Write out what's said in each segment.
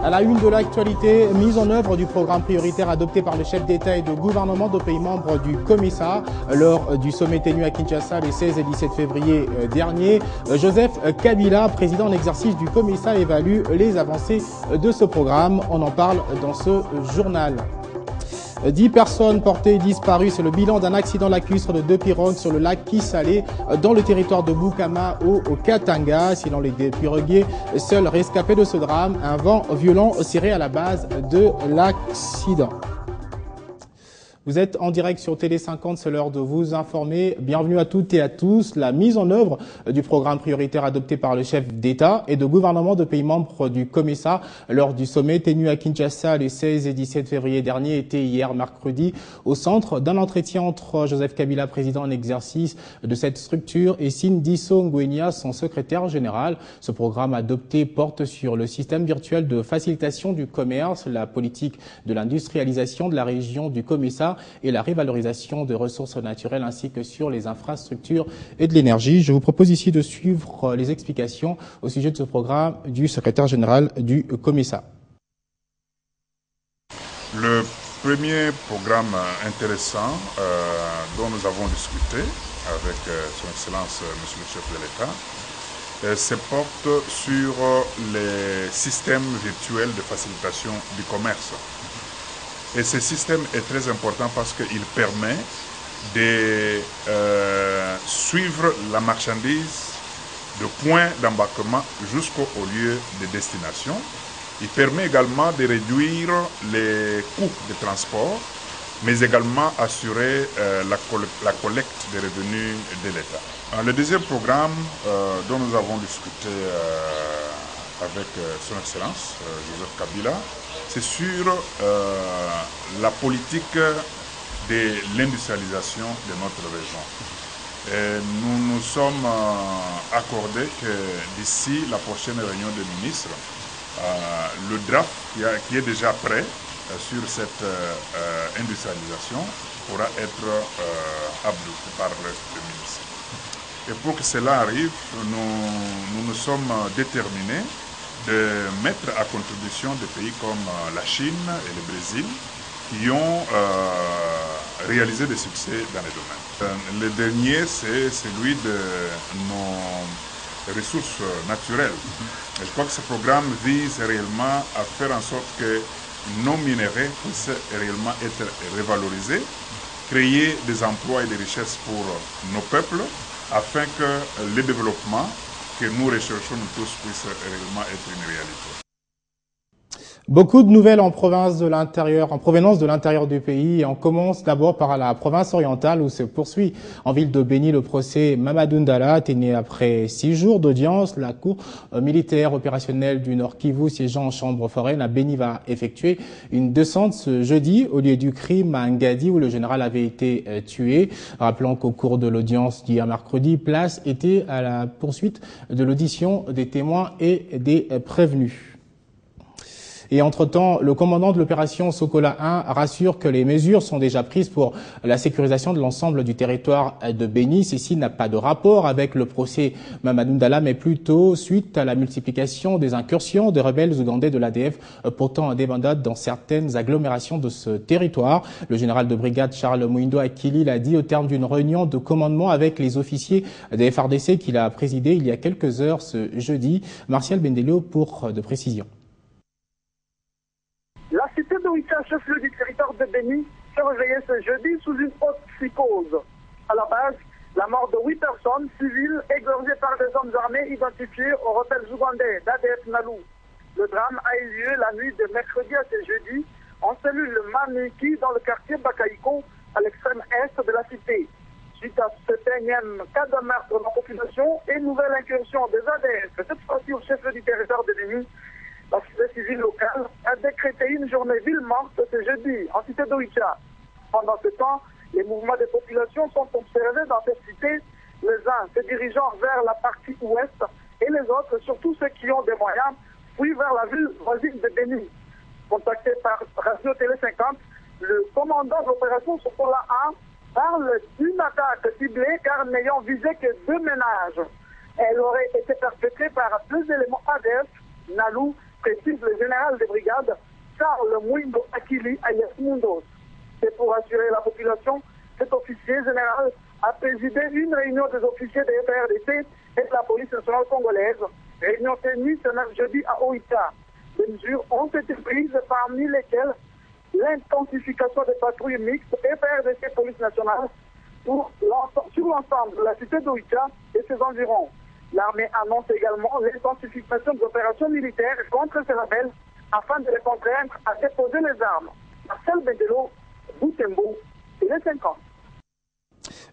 À la une de l'actualité, mise en œuvre du programme prioritaire adopté par le chef d'État et de gouvernement de pays membres du COMESA lors du sommet tenu à Kinshasa les 16 et 17 février dernier. Joseph Kabila, président en exercice du COMESA, évalue les avancées de ce programme. On en parle dans ce journal. 10 personnes portées disparues, c'est le bilan d'un accident lacustre de 2 pirogues sur le lac Kisale dans le territoire de Bukama au Katanga. Selon les piroguiers, seuls rescapés de ce drame, un vent violent serait à la base de l'accident. Vous êtes en direct sur Télé 50, c'est l'heure de vous informer. Bienvenue à toutes et à tous. La mise en œuvre du programme prioritaire adopté par le chef d'État et de gouvernement de pays membres du COMESA lors du sommet tenu à Kinshasa les 16 et 17 février dernier était hier mercredi au centre d'un entretien entre Joseph Kabila, président en exercice de cette structure, et Sindiso Ngwenya, son secrétaire général. Ce programme adopté porte sur le système virtuel de facilitation du commerce, la politique de l'industrialisation de la région du COMESA et la revalorisation de ressources naturelles ainsi que sur les infrastructures et de l'énergie. Je vous propose ici de suivre les explications au sujet de ce programme du secrétaire général du COMESA. Le premier programme intéressant dont nous avons discuté avec son Excellence Monsieur le chef de l'État se porte sur les systèmes virtuels de facilitation du commerce. Et ce système est très important parce qu'il permet de suivre la marchandise de point d'embarquement jusqu'au lieu de destination. Il permet également de réduire les coûts de transport, mais également assurer la collecte des revenus de l'État. Le deuxième programme dont nous avons discuté avec son Excellence, Joseph Kabila, c'est sur la politique de l'industrialisation de notre région. Et nous nous sommes accordés que d'ici la prochaine réunion des ministres, le draft qui est déjà prêt sur cette industrialisation pourra être abouti par le ministre. Et pour que cela arrive, nous nous sommes déterminés de mettre à contribution des pays comme la Chine et le Brésil qui ont réalisé des succès dans les domaines. Le dernier, c'est celui de nos ressources naturelles. Et je crois que ce programme vise réellement à faire en sorte que nos minerais puissent réellement être revalorisés, créer des emplois et des richesses pour nos peuples, afin que le développement que nous recherchons nous tous puisse réellement être une réalité. Beaucoup de nouvelles en provenance de l'intérieur du pays. Et on commence d'abord par la province orientale où se poursuit en ville de Béni le procès Mamadou Ndala, tenu après 6 jours d'audience. La cour militaire opérationnelle du Nord Kivu, siégeant en chambre foraine à Béni, va effectuer une descente ce jeudi au lieu du crime à Ngadi où le général avait été tué. Rappelons qu'au cours de l'audience d'hier mercredi, place était à la poursuite de l'audition des témoins et des prévenus. Et entre-temps, le commandant de l'opération Sokola 1 rassure que les mesures sont déjà prises pour la sécurisation de l'ensemble du territoire de Béni. Ceci n'a pas de rapport avec le procès Mamadou Ndala, mais plutôt suite à la multiplication des incursions des rebelles ougandais de l'ADF portant des bandades dans certaines agglomérations de ce territoire. Le général de brigade Charles Mouindo Akili l'a dit au terme d'une réunion de commandement avec les officiers des FARDC qu'il a présidé il y a quelques heures ce jeudi. Martial Bendelio pour de précisions. La cité de Ouicha, chef-lieu du territoire de Béni, s'est réveillée ce jeudi sous une haute psychose. À la base, la mort de 8 personnes civiles égorgées par des hommes armés identifiés aux rebelles ougandais d'ADF Nalou. Le drame a eu lieu la nuit de mercredi à ce jeudi en cellule Maniki dans le quartier Bakaïko à l'extrême est de la cité. Suite à ce énième cas de meurtre de la population et nouvelle incursion des ADF, cette fois-ci au chef-lieu du territoire de Béni, la société civile locale a décrété une journée ville morte ce jeudi en cité d'Oicha. Pendant ce temps, les mouvements des populations sont observés dans cette cité, les uns se dirigeant vers la partie ouest et les autres, surtout ceux qui ont des moyens, fuient vers la ville voisine de Béni. Contacté par Radio Télé 50, le commandant de l'opération Sokola 1 parle d'une attaque ciblée car n'ayant visé que 2 ménages. Elle aurait été perpétrée par 2 éléments ADF, Nalou, précise le général de brigade Charles Mwindo Akili alias Mundos. Et pour assurer la population, cet officier général a présidé une réunion des officiers de FARDC et de la police nationale congolaise. Réunion tenue ce jeudi à Oïta. Des mesures ont été prises, parmi lesquelles l'intensification des patrouilles mixtes FARDC police nationale sur l'ensemble de la cité d'Oïta et ses environs. L'armée annonce également l'intensification des opérations militaires contre ces rebelles afin de les contraindre à déposer les armes. Marcel Bedelo, Boutembo, et les 50.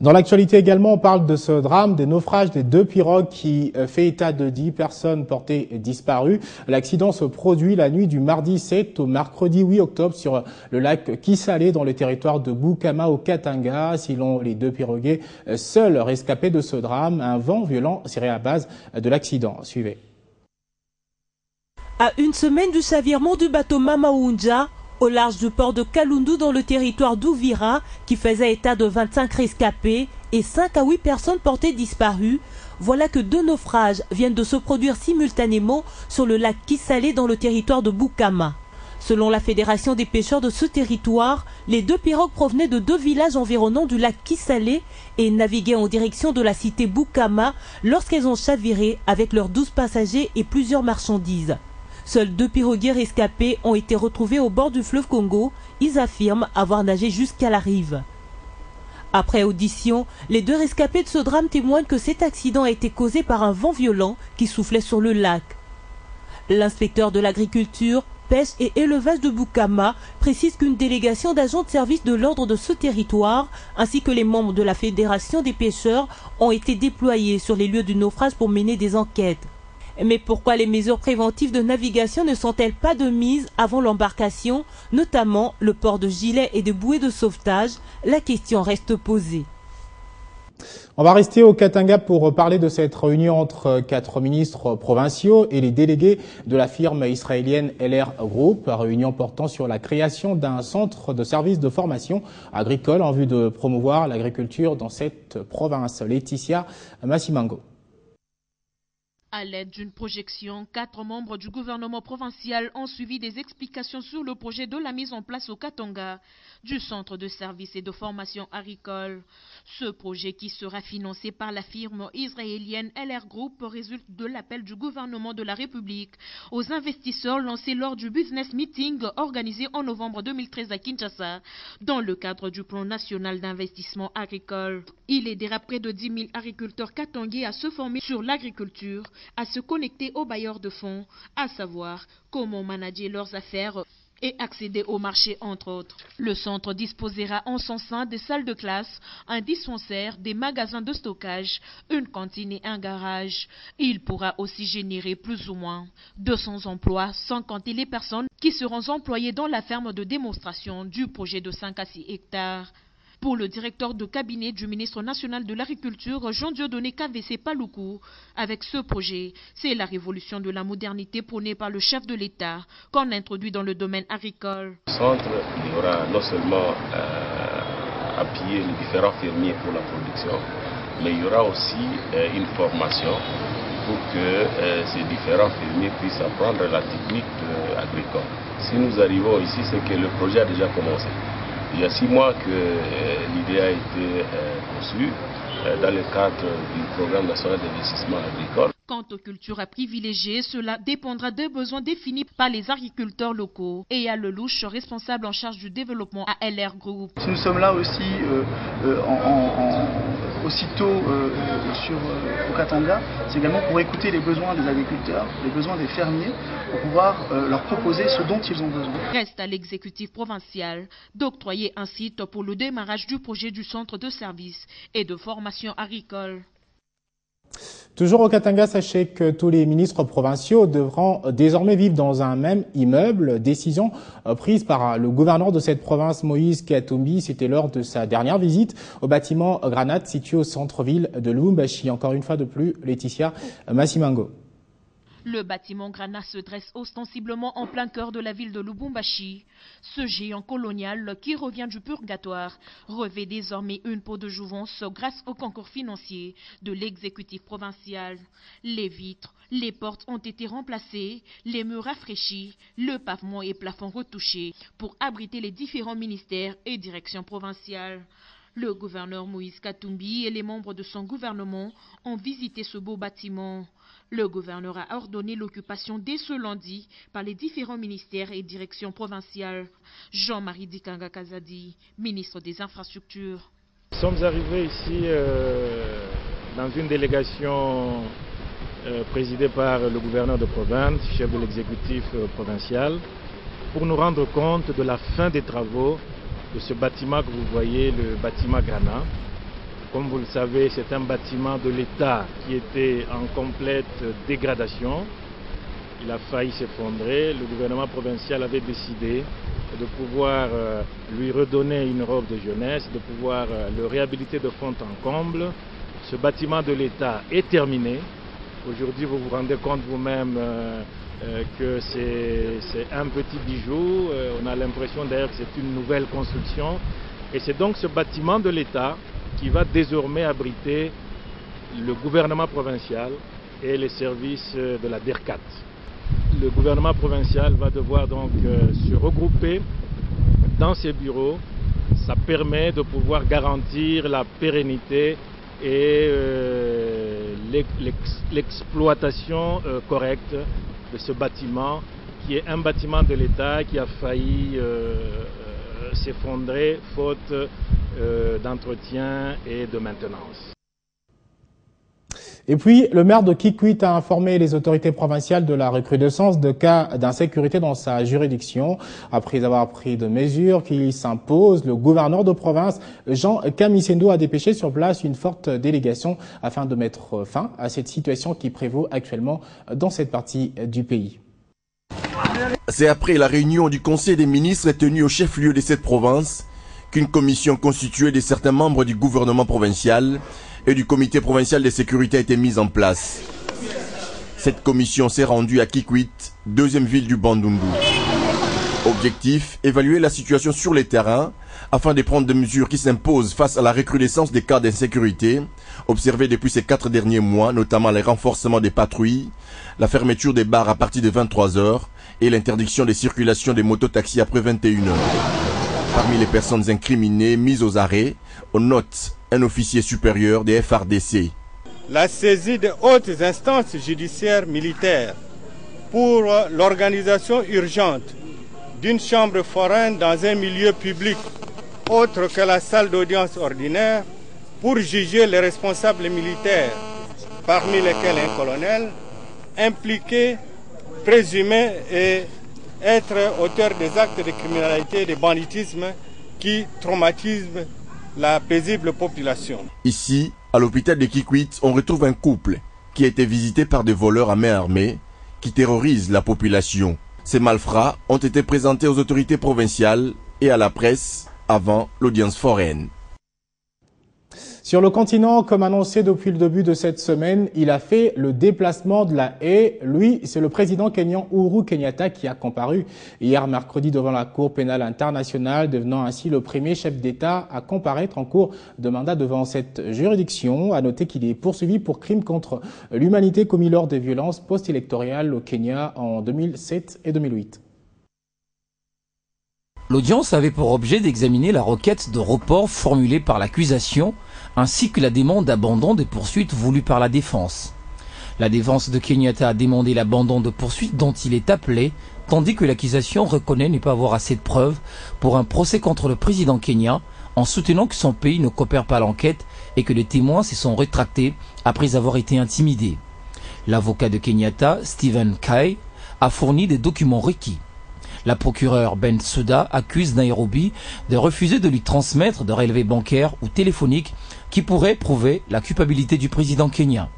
Dans l'actualité également, on parle de ce drame des naufrages des 2 pirogues qui fait état de 10 personnes portées disparues. L'accident se produit la nuit du mardi 7 au mercredi 8 octobre sur le lac Kisale dans le territoire de Bukama au Katanga. Selon les 2 piroguiers, seuls rescapés de ce drame, un vent violent serait à la base de l'accident. Suivez. À une semaine du chavirement du bateau Mamaounja, au large du port de Kalundu dans le territoire d'Ouvira, qui faisait état de 25 rescapés et 5 à 8 personnes portées disparues, voilà que 2 naufrages viennent de se produire simultanément sur le lac Kisale dans le territoire de Bukama. Selon la Fédération des pêcheurs de ce territoire, les 2 pirogues provenaient de 2 villages environnants du lac Kisale et naviguaient en direction de la cité Bukama lorsqu'elles ont chaviré avec leurs 12 passagers et plusieurs marchandises. Seuls 2 piroguiers rescapés ont été retrouvés au bord du fleuve Congo. Ils affirment avoir nagé jusqu'à la rive. Après audition, les 2 rescapés de ce drame témoignent que cet accident a été causé par un vent violent qui soufflait sur le lac. L'inspecteur de l'agriculture, pêche et élevage de Bukama précise qu'une délégation d'agents de service de l'ordre de ce territoire, ainsi que les membres de la Fédération des pêcheurs, ont été déployés sur les lieux du naufrage pour mener des enquêtes. Mais pourquoi les mesures préventives de navigation ne sont-elles pas de mise avant l'embarcation, notamment le port de gilets et de bouées de sauvetage? La question reste posée. On va rester au Katanga pour parler de cette réunion entre 4 ministres provinciaux et les délégués de la firme israélienne LR Group, réunion portant sur la création d'un centre de services de formation agricole en vue de promouvoir l'agriculture dans cette province. Laetitia Massimango. À l'aide d'une projection, 4 membres du gouvernement provincial ont suivi des explications sur le projet de la mise en place au Katanga du centre de services et de formation agricole. Ce projet, qui sera financé par la firme israélienne LR Group, résulte de l'appel du gouvernement de la République aux investisseurs lancé lors du Business Meeting organisé en novembre 2013 à Kinshasa dans le cadre du plan national d'investissement agricole. Il aidera près de 10 000 agriculteurs katangais à se former sur l'agriculture, à se connecter aux bailleurs de fonds, à savoir comment manager leurs affaires et accéder au marché, entre autres. Le centre disposera en son sein des salles de classe, un dispensaire, des magasins de stockage, une cantine et un garage. Il pourra aussi générer plus ou moins 200 emplois, sans compter les personnes qui seront employées dans la ferme de démonstration du projet de 5 à 6 hectares. Pour le directeur de cabinet du ministre national de l'Agriculture, Jean-Dieudonné Kavessé Paloukou, avec ce projet, c'est la révolution de la modernité prônée par le chef de l'État qu'on introduit dans le domaine agricole. Au centre, il y aura non seulement appuyer les différents fermiers pour la production, mais il y aura aussi une formation pour que ces différents fermiers puissent apprendre la technique agricole. Si nous arrivons ici, c'est que le projet a déjà commencé. Il y a 6 mois que l'idée a été conçue dans le cadre du programme national d'investissement agricole. Quant aux cultures à privilégier, cela dépendra des besoins définis par les agriculteurs locaux. Et à Lelouch, responsable en charge du développement à LR Group. Si nous sommes là aussi aussitôt au Katanga, c'est également pour écouter les besoins des agriculteurs, les besoins des fermiers, pour pouvoir leur proposer ce dont ils ont besoin. Reste à l'exécutif provincial d'octroyer un site pour le démarrage du projet du centre de services et de formation agricole. Toujours au Katanga, sachez que tous les ministres provinciaux devront désormais vivre dans un même immeuble. Décision prise par le gouverneur de cette province, Moïse Katumbi. C'était lors de sa dernière visite au bâtiment Granate situé au centre-ville de Lubumbashi. Encore une fois de plus, Laetitia Massimango. Le bâtiment Grana se dresse ostensiblement en plein cœur de la ville de Lubumbashi. Ce géant colonial qui revient du purgatoire revêt désormais une peau de jouvence grâce au concours financier de l'exécutif provincial. Les vitres, les portes ont été remplacées, les murs rafraîchis, le pavement et plafond retouchés pour abriter les différents ministères et directions provinciales. Le gouverneur Moïse Katumbi et les membres de son gouvernement ont visité ce beau bâtiment. Le gouverneur a ordonné l'occupation dès ce lundi par les différents ministères et directions provinciales. Jean-Marie Dikanga Kazadi, ministre des Infrastructures. Nous sommes arrivés ici dans une délégation présidée par le gouverneur de province, chef de l'exécutif provincial, pour nous rendre compte de la fin des travaux de ce bâtiment que vous voyez, le bâtiment Grana. Comme vous le savez, c'est un bâtiment de l'État qui était en complète dégradation. Il a failli s'effondrer. Le gouvernement provincial avait décidé de pouvoir lui redonner une robe de jeunesse, de pouvoir le réhabiliter de fond en comble. Ce bâtiment de l'État est terminé. Aujourd'hui, vous vous rendez compte vous-même que c'est un petit bijou. On a l'impression d'ailleurs que c'est une nouvelle construction. Et c'est donc ce bâtiment de l'État qui va désormais abriter le gouvernement provincial et les services de la DERCAT. Le gouvernement provincial va devoir donc se regrouper dans ces bureaux. Ça permet de pouvoir garantir la pérennité et l'exploitation correcte de ce bâtiment, qui est un bâtiment de l'État qui a failli s'effondrer faute d'entretien et de maintenance. Et puis, le maire de Kikwit a informé les autorités provinciales de la recrudescence de cas d'insécurité dans sa juridiction. Après avoir pris de mesures qui s'imposent, le gouverneur de province, Jean Kamisendo, a dépêché sur place une forte délégation afin de mettre fin à cette situation qui prévaut actuellement dans cette partie du pays. C'est après la réunion du Conseil des ministres tenue au chef-lieu de cette province qu'une commission constituée de certains membres du gouvernement provincial et du comité provincial de sécurité a été mise en place. Cette commission s'est rendue à Kikwit, deuxième ville du Bandundu. Objectif, évaluer la situation sur les terrains afin de prendre des mesures qui s'imposent face à la recrudescence des cas d'insécurité observés depuis ces 4 derniers mois, notamment les renforcements des patrouilles, la fermeture des bars à partir de 23 h et l'interdiction des circulations des mototaxis après 21 h. Parmi les personnes incriminées mises aux arrêts, on note un officier supérieur des FRDC. La saisie de hautes instances judiciaires militaires pour l'organisation urgente d'une chambre foraine dans un milieu public autre que la salle d'audience ordinaire pour juger les responsables militaires, parmi lesquels un colonel, impliqué, présumé et être auteur des actes de criminalité et de banditisme qui traumatisent la paisible population. Ici, à l'hôpital de Kikwit, on retrouve un couple qui a été visité par des voleurs à main armée qui terrorisent la population. Ces malfrats ont été présentés aux autorités provinciales et à la presse avant l'audience foraine. Sur le continent, comme annoncé depuis le début de cette semaine, il a fait le déplacement de la haie. Lui, c'est le président kényan Uhuru Kenyatta qui a comparu hier mercredi devant la Cour pénale internationale, devenant ainsi le premier chef d'État à comparaître en cours de mandat devant cette juridiction. À noter qu'il est poursuivi pour crimes contre l'humanité commis lors des violences post-électorales au Kenya en 2007 et 2008. L'audience avait pour objet d'examiner la requête de report formulée par l'accusation ainsi que la demande d'abandon des poursuites voulues par la défense. La défense de Kenyatta a demandé l'abandon de poursuites dont il est appelé, tandis que l'accusation reconnaît ne pas avoir assez de preuves pour un procès contre le président kenyan, en soutenant que son pays ne coopère pas à l'enquête et que les témoins se sont rétractés après avoir été intimidés. L'avocat de Kenyatta, Stephen Kai, a fourni des documents requis. La procureure Ben Souda accuse Nairobi de refuser de lui transmettre de relevés bancaires ou téléphoniques qui pourraient prouver la culpabilité du président kenyan.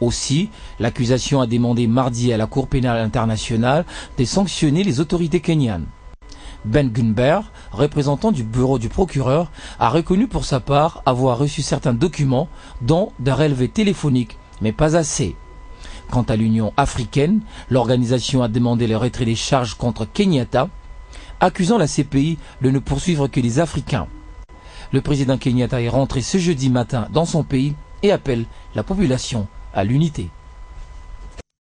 Aussi, l'accusation a demandé mardi à la Cour pénale internationale de sanctionner les autorités kenyanes. Ben Gunber, représentant du bureau du procureur, a reconnu pour sa part avoir reçu certains documents, dont des relevés téléphoniques, mais pas assez. Quant à l'Union africaine, l'organisation a demandé le retrait des charges contre Kenyatta, accusant la CPI de ne poursuivre que les Africains. Le président Kenyatta est rentré ce jeudi matin dans son pays et appelle la population à l'unité.